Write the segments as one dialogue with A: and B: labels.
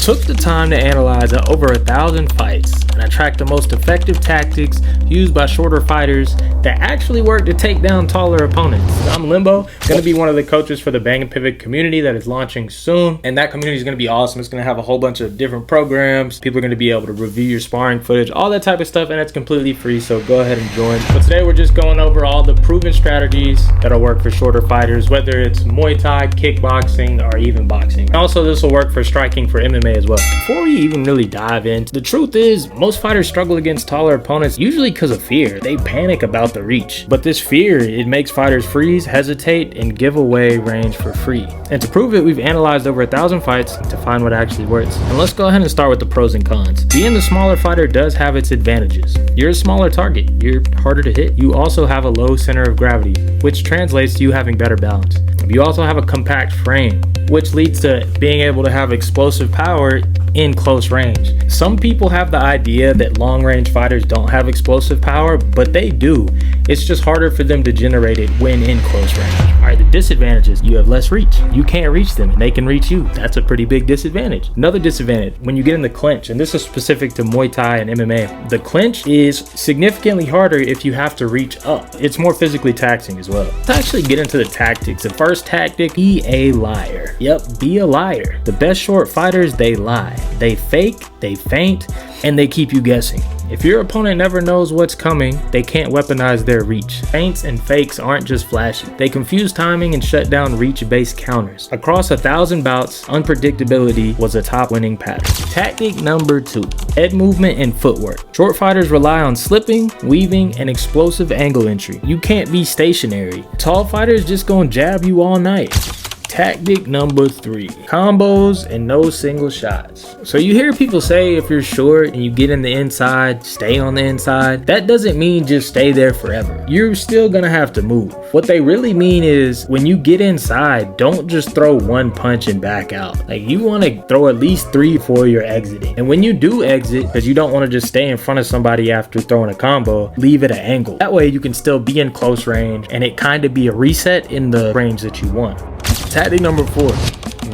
A: took the time to analyze over 1,000 fights, and I tracked the most effective tactics used by shorter fighters that actually work to take down taller opponents. I'm Limbo, going to be one of the coaches for the Bang and Pivot community that is launching soon, and that community is going to be awesome. It's going to have a whole bunch of different programs. People are going to be able to review your sparring footage, all that type of stuff, and it's completely free, so go ahead and join. But today we're just going over all the proven strategies that'll work for shorter fighters, whether it's Muay Thai, kickboxing, or even boxing. Also, this will work for striking for MMA as well. Before we even really dive in, the truth is most fighters struggle against taller opponents usually because of fear. They panic about the reach, but this fear, it makes fighters freeze, hesitate, and give away range for free. And to prove it, we've analyzed over 1,000 fights to find what actually works. And let's go ahead and start with the pros and cons. Being the smaller fighter does have its advantages. You're a smaller target, you're harder to hit. You also have a low center of gravity, which translates to you having better balance. You also have a compact frame, which leads to being able to have explosive power in close range. Some people have the idea that long range fighters don't have explosive power, but they do. It's just harder for them to generate it when in close range. Alright, the disadvantages: you have less reach. You can't reach them and they can reach you. That's a pretty big disadvantage. Another disadvantage, when you get in the clinch, and this is specific to Muay Thai and MMA, the clinch is significantly harder if you have to reach up. It's more physically taxing as well. Let's actually get into the tactics. The first tactic: be a liar. Yep, be a liar. The best short fighters, they lie. They fake, they feint, and they keep you guessing. If your opponent never knows what's coming, they can't weaponize their reach. Feints and fakes aren't just flashy. They confuse timing and shut down reach-based counters. Across 1,000 bouts, unpredictability was a top winning pattern. Tactic number 2, head movement and footwork. Short fighters rely on slipping, weaving, and explosive angle entry. You can't be stationary. Tall fighters just gonna jab you all night. Tactic number 3, combos and no single shots. So you hear people say if you're short and you get in the inside, stay on the inside. That doesn't mean just stay there forever. You're still gonna have to move. What they really mean is when you get inside, don't just throw one punch and back out. Like, you wanna throw at least 3 before you're exiting. And when you do exit, because you don't wanna just stay in front of somebody after throwing a combo, leave it at an angle. That way you can still be in close range and it kind of be a reset in the range that you want. Tactic number 4,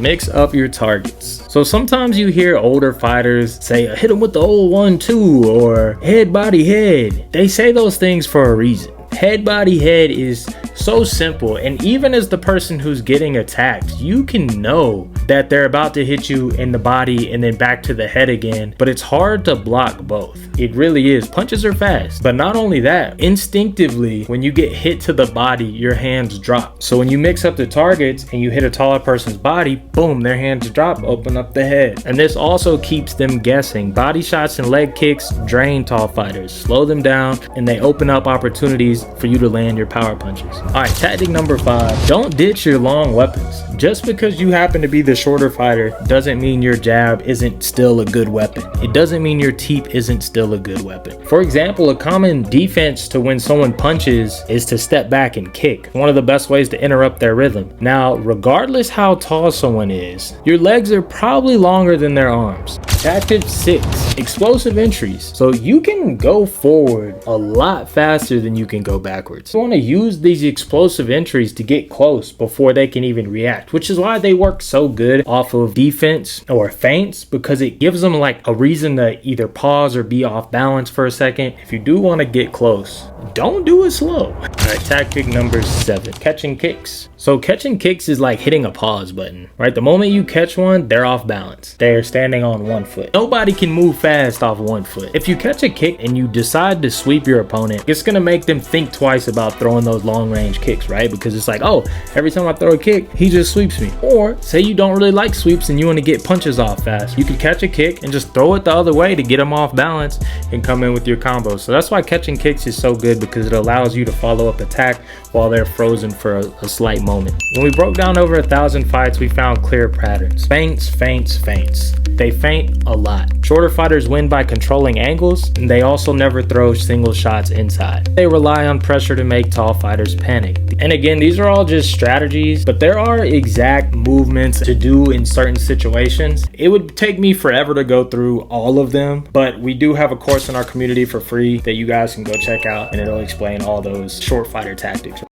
A: mix up your targets. So sometimes you hear older fighters say, hit them with the old 1-2 or head, body, head. They say those things for a reason. Head, body, head is so simple, and even as the person who's getting attacked, you can know that they're about to hit you in the body and then back to the head again, but it's hard to block both. It really is. Punches are fast, but not only that, instinctively when you get hit to the body, your hands drop. So when you mix up the targets and you hit a taller person's body, boom, their hands drop, open up the head. And this also keeps them guessing. Body shots and leg kicks drain tall fighters, slow them down, and they open up opportunities for you to land your power punches. Alright, tactic number 5, don't ditch your long weapons. Just because you happen to be the shorter fighter doesn't mean your jab isn't still a good weapon. It doesn't mean your teep isn't still a good weapon. For example, a common defense to when someone punches is to step back and kick. One of the best ways to interrupt their rhythm. Now, regardless how tall someone is, your legs are probably longer than their arms. Tactic 6, explosive entries. So you can go forward a lot faster than you can go backwards. You want to use these explosive entries to get close before they can even react, which is why they work so good off of defense or feints, because it gives them like a reason to either pause or be off balance for a second. If you do want to get close, don't do it slow. Alright, tactic number 7, catching kicks. So catching kicks is like hitting a pause button, right? The moment you catch one, they're off balance. They're standing on one foot. Nobody can move fast off one foot. If you catch a kick and you decide to sweep your opponent, it's gonna make them think twice about throwing those long range kicks, right? Because it's like, oh, every time I throw a kick, he just sweeps me. Or say you don't really like sweeps and you want to get punches off fast. You could catch a kick and just throw it the other way to get them off balance and come in with your combos. So that's why catching kicks is so good, because it allows you to follow up attack while they're frozen for a slight moment. When we broke down over 1,000 fights, we found clear patterns. Feints, feints, feints. They feint a lot. Shorter fighters win by controlling angles, and they also never throw single shots inside. They rely on pressure to make tall fighters panic. And again, these are all just strategies, but there are exact movements to do in certain situations. It would take me forever to go through all of them, but we do have a course in our community for free that you guys can go check out, and it'll explain all those short fighter tactics.